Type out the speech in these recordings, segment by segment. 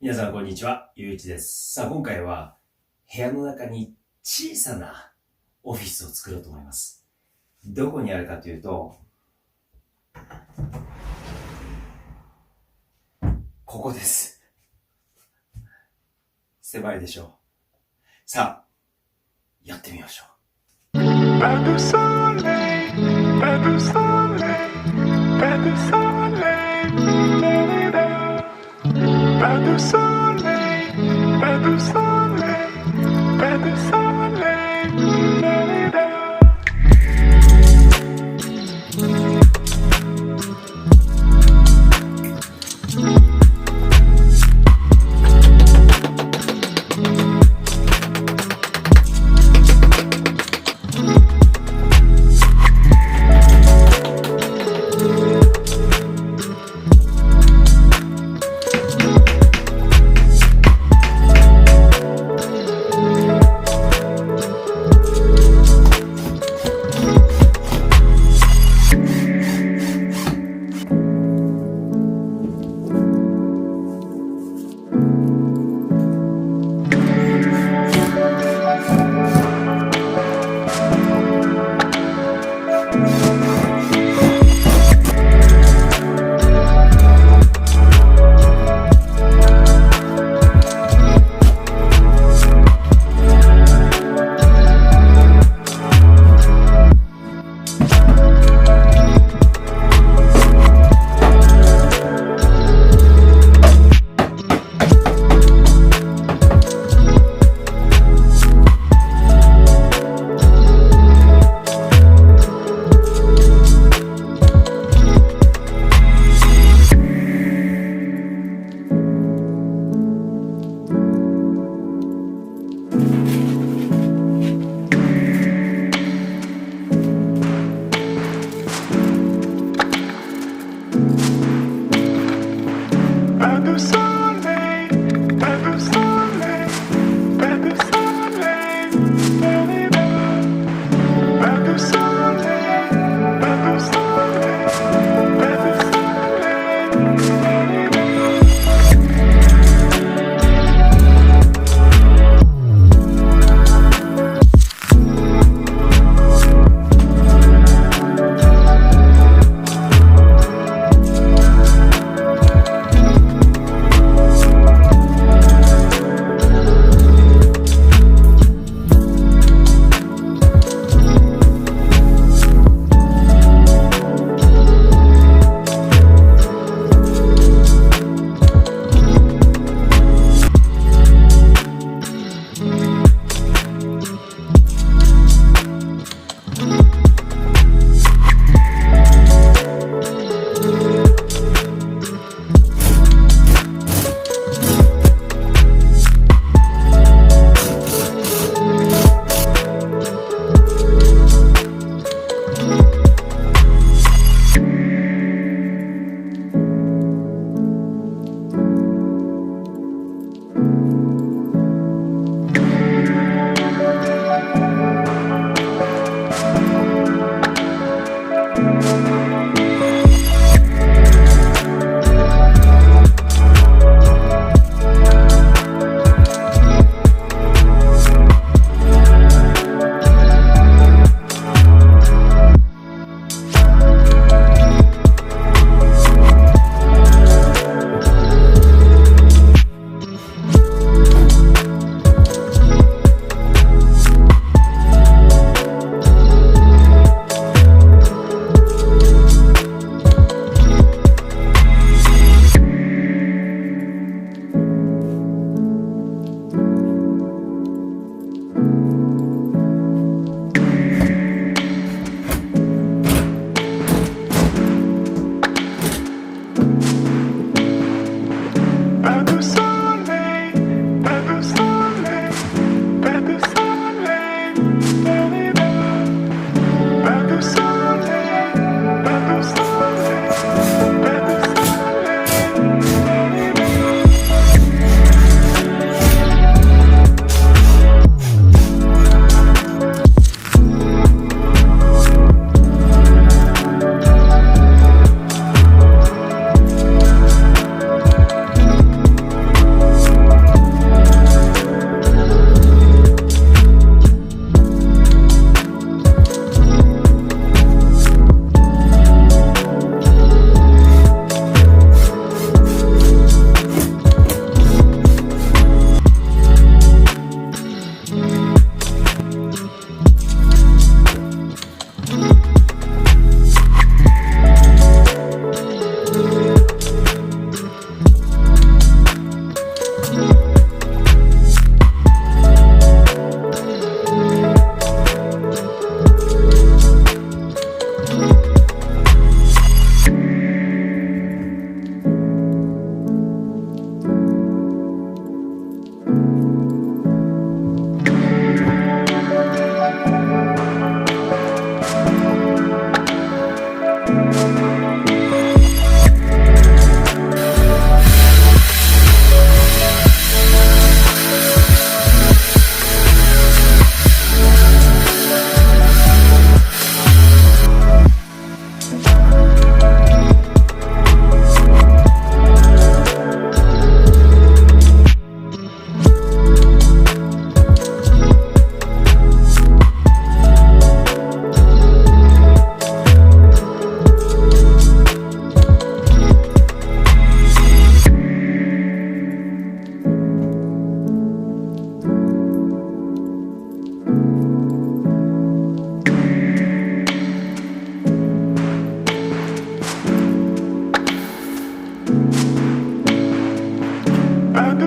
皆さんこんにちは、ゆういちです。さあ今回は部屋の中に小さなオフィスを作ろうと思います。どこにあるかというと、ここです。狭いでしょう。さあ、やってみましょう。Pas de soleil, pas de soleil, pas de soleil, pas de soleil, pas de soleil, pas de soleil,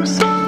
du soleil.